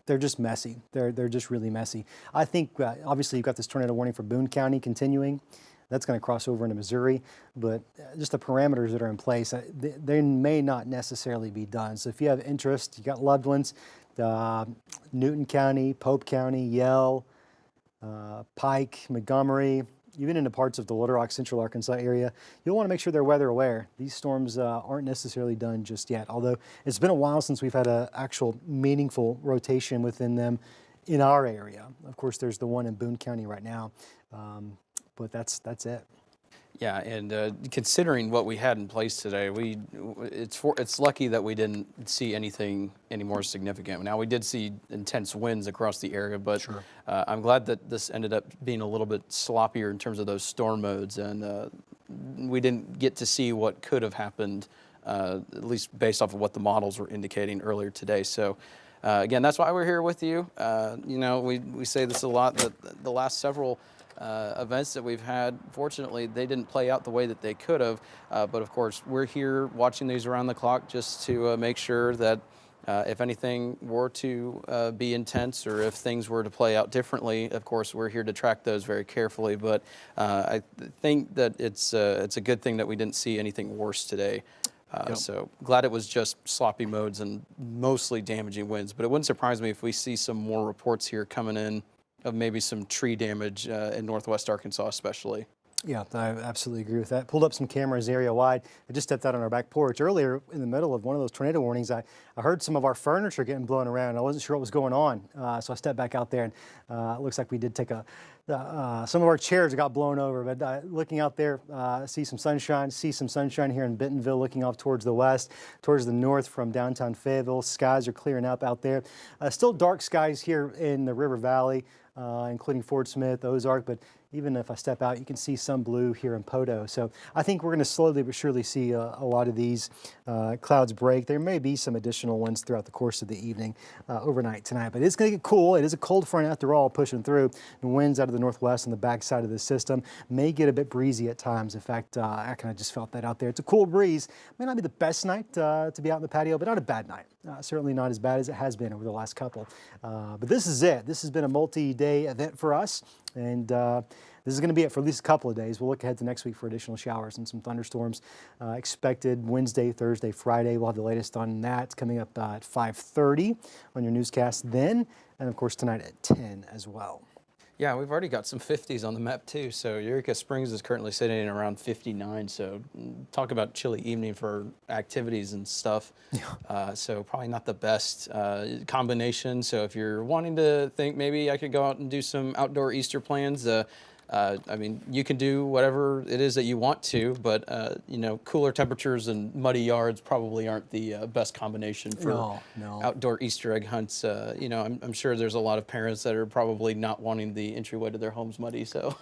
they're just messy. They're just really messy. I think obviously you've got this tornado warning for Boone County continuing. That's going to cross over into Missouri, but just the parameters that are in place, they may not necessarily be done. So if you have interest, you got loved ones, Newton County, Pope County, Yell, Pike, Montgomery, even into parts of the Little Rock, Central Arkansas area, you'll want to make sure they're weather aware. These storms aren't necessarily done just yet, although it's been a while since we've had an actual meaningful rotation within them in our area. Of course, there's the one in Boone County right now, but that's it.
Yeah, and considering what we had in place today, it's lucky that we didn't see anything any more significant. Now, we did see intense winds across the area, but
Sure.
I'm glad that this ended up being a little bit sloppier in terms of those storm modes, and we didn't get to see what could have happened, at least based off of what the models were indicating earlier today. So, again, that's why we're here with you. We say this a lot, that the last several events that we've had, fortunately, they didn't play out the way that they could have. But of course, we're here watching these around the clock just to make sure that if anything were to be intense or if things were to play out differently, of course, we're here to track those very carefully. But I think that it's a good thing that we didn't see anything worse today.
Yep.
So glad it was just sloppy modes and mostly damaging winds. But it wouldn't surprise me if we see some more reports here coming in of maybe some tree damage in northwest Arkansas especially.
Yeah, I absolutely agree with that. Pulled up some cameras area wide. I just stepped out on our back porch earlier in the middle of one of those tornado warnings. I heard some of our furniture getting blown around. I wasn't sure what was going on, so I stepped back out there, and it looks like we did take some of our chairs got blown over. But looking out there, see some sunshine here in Bentonville, looking off towards the west, towards the north from downtown Fayetteville. Skies are clearing up out there. Still dark skies here in the River Valley, including Fort Smith, Ozark, but even if I step out, you can see some blue here in Poto. So I think we're going to slowly but surely see a lot of these clouds break. There may be some additional ones throughout the course of the evening, overnight tonight. But it's going to get cool. It is a cold front after all, pushing through. And winds out of the northwest on the backside of the system may get a bit breezy at times. In fact, I kind of just felt that out there. It's a cool breeze. May not be the best night to be out in the patio, but not a bad night. Certainly not as bad as it has been over the last couple. But this is it. This has been a multi-day event for us. And this is going to be it for at least a couple of days. We'll look ahead to next week for additional showers and some thunderstorms expected Wednesday, Thursday, Friday. We'll have the latest on that coming up at 5:30 on your newscast then, and of course tonight at 10 as well.
Yeah, we've already got some 50s on the map too. So Eureka Springs is currently sitting around 59. So talk about chilly evening for activities and stuff. So probably not the best combination. So if you're wanting to think maybe I could go out and do some outdoor Easter plans, I mean, you can do whatever it is that you want to, but you know, cooler temperatures and muddy yards probably aren't the best combination for outdoor Easter egg hunts. You know, I'm sure there's a lot of parents that are probably not wanting the entryway to their homes muddy. So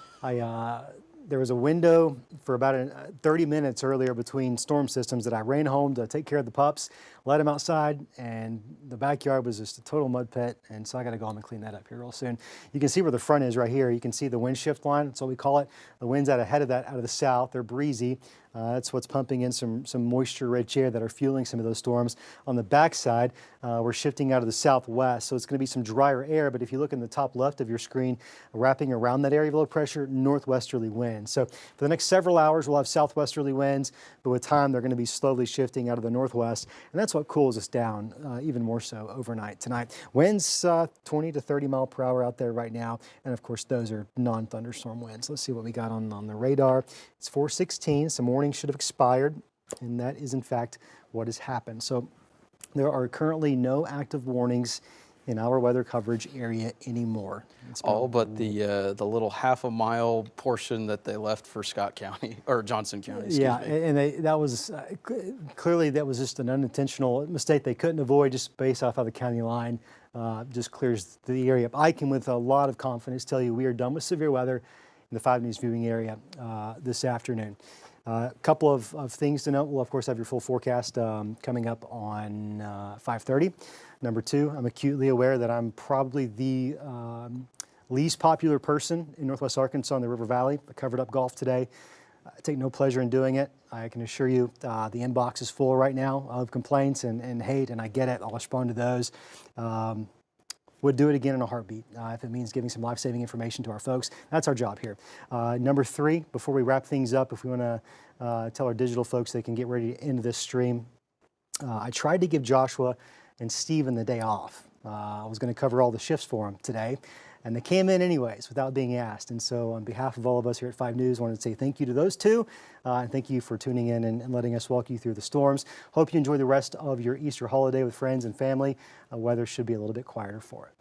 there was a window for about 30 minutes earlier between storm systems that I ran home to take care of the pups, let them outside, and the backyard was just a total mud pit, and so I got to go home and clean that up here real soon. You can see where the front is right here. You can see the wind shift line. That's what we call it. The wind's out ahead of that, out of the south. They're breezy. That's what's pumping in some moisture-rich air that are fueling some of those storms. On the backside, we're shifting out of the southwest, so it's going to be some drier air. But if you look in the top left of your screen, wrapping around that area of low pressure, northwesterly winds. So for the next several hours, we'll have southwesterly winds, but with time, they're going to be slowly shifting out of the northwest, and that's what cools us down even more so overnight tonight. Winds 20 to 30 mile per hour out there right now, and of course, those are non-thunderstorm winds. Let's see what we got on the radar. It's 4:16. Some warnings should have expired, and that is in fact what has happened. So there are currently no active warnings in our weather coverage area anymore.
All but the little half a mile portion that they left for Scott County or Johnson County.
Yeah, and that was clearly that was just an unintentional mistake they couldn't avoid just based off of the county line. Just clears the area up. I can with a lot of confidence tell you we are done with severe weather in the 5 News viewing area this afternoon. A couple of things to note. We'll, of course, have your full forecast coming up on 5:30. Number two, I'm acutely aware that I'm probably the least popular person in Northwest Arkansas in the River Valley. I covered up golf today. I take no pleasure in doing it. I can assure you the inbox is full right now of complaints and hate, and I get it. I'll respond to those. Would do it again in a heartbeat if it means giving some life-saving information to our folks. That's our job here. Number three, before we wrap things up, if we want to tell our digital folks they can get ready to end this stream, I tried to give Joshua and Steven the day off. I was going to cover all the shifts for them today, and they came in anyways without being asked. And so on behalf of all of us here at 5 News, I wanted to say thank you to those two, and thank you for tuning in and letting us walk you through the storms. Hope you enjoy the rest of your Easter holiday with friends and family. Weather should be a little bit quieter for it.